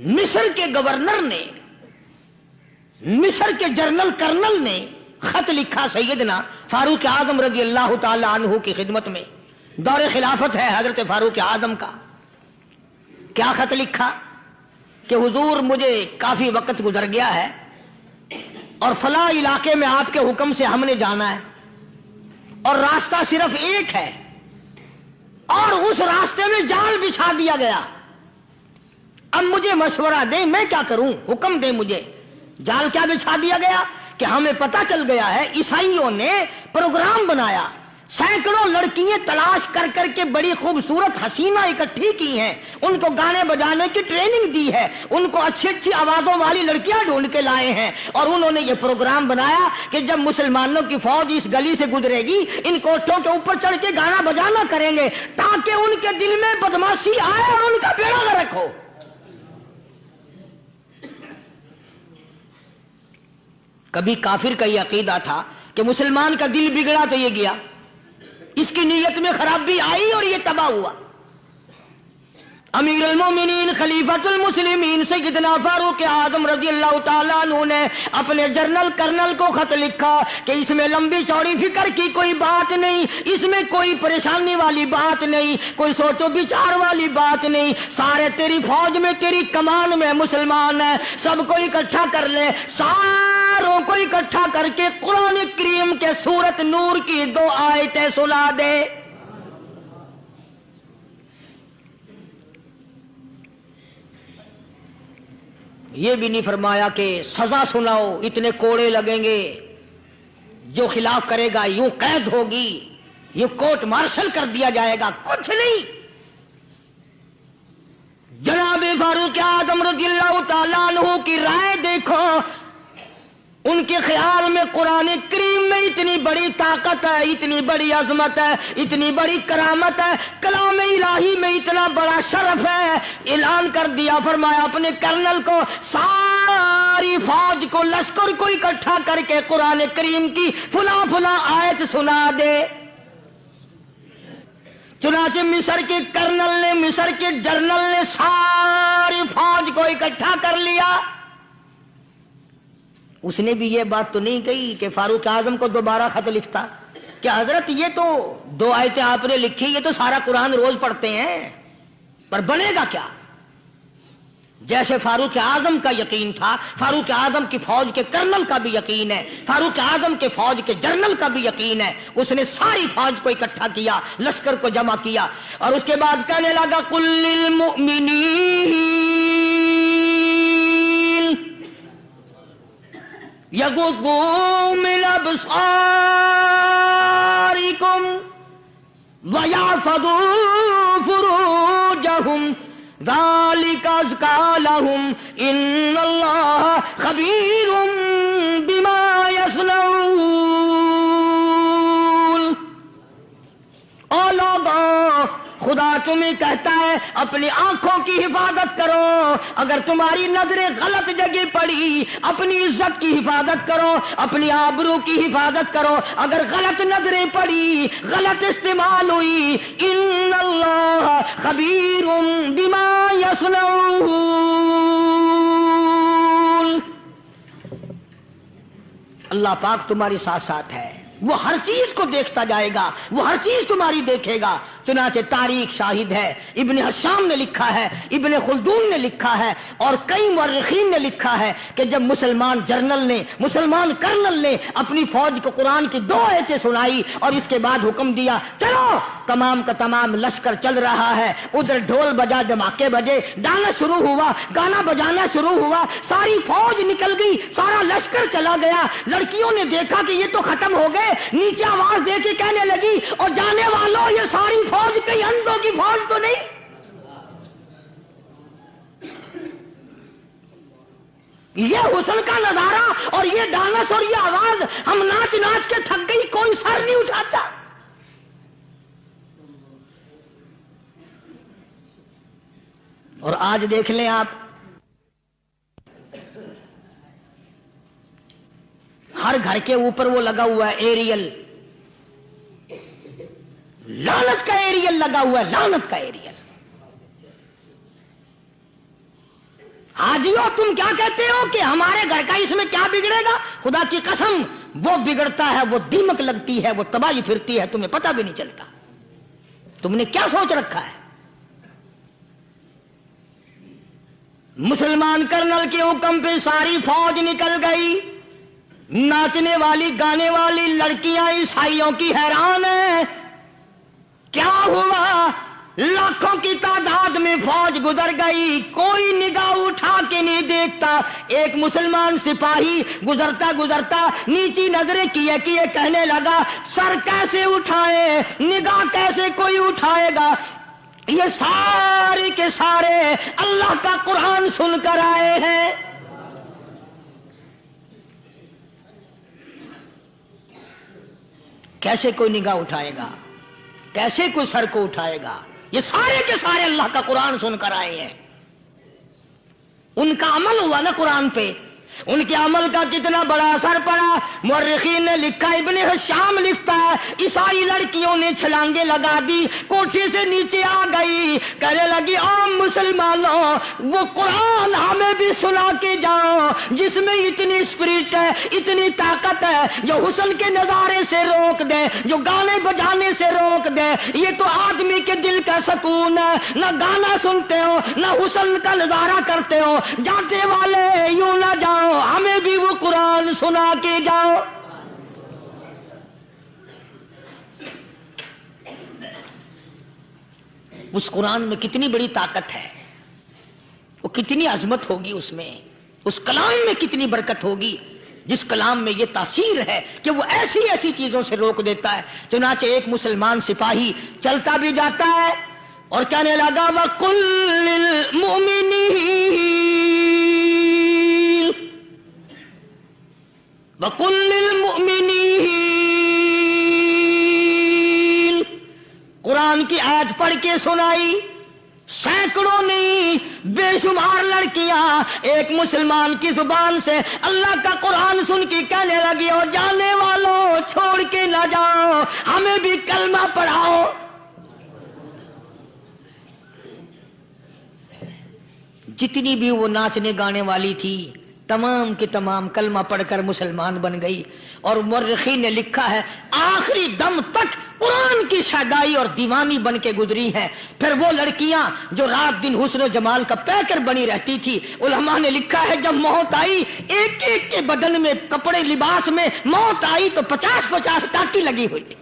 मिस्र के गवर्नर ने, मिस्र के जनरल कर्नल ने खत लिखा सैयदना फारूक आजम रजी अल्लाह ताला अन्हु की खिदमत में। दौरे खिलाफत है हजरत फारूक आजम का। क्या खत लिखा कि हुजूर मुझे काफी वक्त गुजर गया है और फला इलाके में आपके हुक्म से हमने जाना है और रास्ता सिर्फ एक है और उस रास्ते में जाल बिछा दिया गया। अब मुझे मशवरा दे, मैं क्या करूं, हुक्म दे मुझे। जाल क्या बिछा दिया गया कि हमें पता चल गया है ईसाइयों ने प्रोग्राम बनाया, सैकड़ों लड़कियां तलाश कर करके बड़ी खूबसूरत हसीना इकट्ठी की हैं, उनको गाने बजाने की ट्रेनिंग दी है, उनको अच्छी अच्छी आवाजों वाली लड़कियां ढूंढ के लाए हैं और उन्होंने ये प्रोग्राम बनाया कि जब मुसलमानों की फौज इस गली से गुजरेगी इन कोठों के ऊपर चढ़ के गाना बजाना करेंगे ताकि उनके दिल में बदमाशी आए और उनका बेड़ा गर्क हो। कभी काफिर का यह अकीदा था कि मुसलमान का दिल बिगड़ा तो ये गया, इसकी नीयत में खराबी आई और ये तबाह हुआ। अमीरुल मोमिनीन खलीफतुल मुस्लिमीन सैयदना फारूक आजम रज़ी अल्लाह ताला अन्हु ने अपने जनरल कर्नल को खत लिखा कि इसमें लंबी चौड़ी फिक्र की कोई बात नहीं, इसमें कोई परेशानी वाली बात नहीं, कोई सोचो विचार वाली बात नहीं। सारे तेरी फौज में, तेरी कमान में मुसलमान है, सबको इकट्ठा कर ले, सारों को इकट्ठा करके कुरान करीम के सूरत नूर की 2 आयतें सुना दे। ये भी नहीं फरमाया कि सजा सुनाओ, इतने कोड़े लगेंगे, जो खिलाफ करेगा यूं कैद होगी, यूं कोर्ट मार्शल कर दिया जाएगा, कुछ नहीं। जनाब फारूक आजम रज़ियल्लाहु ताला अन्हु की राय देखो, उनके ख्याल में कुरान करीम में इतनी बड़ी ताकत है, इतनी बड़ी अजमत है, इतनी बड़ी करामत है, कलाम इलाही में इतना बड़ा शरफ है। ऐलान कर दिया, फरमाया अपने कर्नल को सारी फौज को, लश्कर को इकट्ठा करके कुरान करीम की फुला फुला आयत सुना दे। चुनाचे मिस्र के कर्नल ने, मिस्र के जनरल ने सारी फौज को इकट्ठा कर लिया। उसने भी ये बात तो नहीं कही कि फारूक आजम को दोबारा खत लिखता कि हजरत ये तो 2 आयतें आपने लिखी, ये तो सारा कुरान रोज पढ़ते हैं, पर बनेगा क्या। जैसे फारूक आजम का यकीन था, फारूक आजम की फौज के कर्नल का भी यकीन है, फारूक आजम के फौज के जनरल का भी यकीन है। उसने सारी फौज को इकट्ठा किया, लश्कर को जमा किया और उसके बाद कहने लगा कुल्लिल मुमिनीन यगुद्दू मिन अब्सारिकुम व यहफज़ू फुरूजहुम ज़ालिका अज़का लहुम इन्नल्लाह खबीरुम बिमा यस्नऊन। ओ लोगों, खुदा तुम्हें कहता है अपनी आंखों की हिफाजत करो, अगर तुम्हारी नजरें गलत जगह पड़ी अपनी इज्जत की हिफाजत करो, अपनी आबरू की हिफाजत करो। अगर गलत नजरें पड़ी, गलत इस्तेमाल हुई, इन्नल्लाह खबीरुम बिमा यस्नऊन। अल्लाह पाक तुम्हारे साथ साथ है, वो हर चीज को देखता जाएगा, वो हर चीज तुम्हारी देखेगा। चुनाचे तारीख शाहिद है, इब्न हशाम ने लिखा है, इब्न खुल्दून ने लिखा है और कई मुअर्रिखीन ने लिखा है कि जब मुसलमान जनरल ने, मुसलमान कर्नल ने अपनी फौज को कुरान की 2 आयतें सुनाई और इसके बाद हुक्म दिया चलो, तमाम का तमाम लश्कर चल रहा है, उधर ढोल बजा, धमाके बजे, गाना शुरू हुआ, गाना बजाना शुरू हुआ, सारी फौज निकल गई, सारा लश्कर चला गया। लड़कियों ने देखा कि ये तो खत्म हो गए, नीचे आवाज दे के कहने लगी और जाने वालों, ये सारी फौज कहीं अंधों की फौज तो नहीं। ये हुस्न का नजारा और ये डांस और ये आवाज, हम नाच नाच के थक गई, कोई सर नहीं उठाता। और आज देख लें आप, हर घर के ऊपर वो लगा हुआ है एरियल, लानत का एरियल लगा हुआ है, लानत का एरियल। حاجیو تم کیا کہتے ہو کہ ہمارے گھر کا اس میں کیا بگڑے گا؟ خدا کی قسم وہ بگڑتا ہے، وہ دیمک لگتی ہے، وہ تباہی پھرتی ہے، تمہیں پتہ بھی نہیں چلتا۔ تم نے کیا سوچ رکھا ہے؟ مسلمان کرنل کے حکم پہ ساری فوج نکل گئی، ناچنے والی گانے والی لڑکیاں عیسائیوں کی حیران ہیں، کیا ہوا؟ لاکھوں کی تعداد میں فوج گزر گئی، کوئی نگاہ اٹھا کے نہیں دیکھتا۔ ایک مسلمان سپاہی گزرتا گزرتا نیچی نظریں کیے کیے کہنے لگا سر کیسے اٹھائے، نگاہ کیسے کوئی اٹھائے گا؟ یہ سارے کے سارے اللہ کا قرآن سن کر آئے ہیں۔ کیسے کوئی نگاہ اٹھائے گا؟ کیسے کوئی سر کو اٹھائے گا؟ یہ سارے کے سارے اللہ کا قرآن سن کر آئے ہیں۔ ان کا عمل ہوا نا قرآن پہ، ان کے عمل کا کتنا بڑا اثر پڑا۔ مورخین نے لکھا، ابن حشام لکھتا ہے عیسائی لڑکیوں نے چھلانگیں لگا دی، کوٹھی سے نیچے آ گئی، کہنے لگی عام مسلمانوں وہ قرآن ہمیں بھی سنا کے جاؤ جس میں اتنی اسپرٹ ہے، اتنی طاقت ہے، جو حسن کے نظارے سے روک دے، جو گانے بجانے سے روک دے۔ یہ تو آدمی کے دل کا سکون ہے، نہ گانا سنتے ہو نہ حسن کا نظارہ کرتے ہو، جاتے والے یوں نہ جاؤ، ہمیں بھی وہ قرآن سنا کے جاؤ۔ اس قرآن میں کتنی بڑی طاقت ہے، وہ کتنی عظمت ہوگی، اس میں اس کلام میں کتنی برکت ہوگی، جس کلام میں یہ تاثیر ہے کہ وہ ایسی ایسی چیزوں سے روک دیتا ہے۔ چنانچہ ایک مسلمان سپاہی چلتا بھی جاتا ہے اور کہنے لگا وَقُلْ وَقُلْ لِلْمُؤْمِنِينَ، قرآن کی آیت پڑھ کے سنائی۔ سینکڑوں نہیں بے شمار لڑکیاں ایک مسلمان کی زبان سے اللہ کا قرآن سن کے کہنے لگی اور جانے والوں چھوڑ کے نہ جاؤ، ہمیں بھی کلمہ پڑھاؤ۔ جتنی بھی وہ ناچنے گانے والی تھی تمام کی تمام کلمہ پڑھ کر مسلمان بن گئی، اور مورخین نے لکھا ہے آخری دم تک قرآن کی شیدائی اور دیوانی بن کے گزری ہے۔ پھر وہ لڑکیاں جو رات دن حسن و جمال کا پیکر بنی رہتی تھی، علماء نے لکھا ہے جب موت آئی ایک ایک کے بدن میں کپڑے لباس میں موت آئی تو 50-50 ٹاٹی لگی ہوئی تھی۔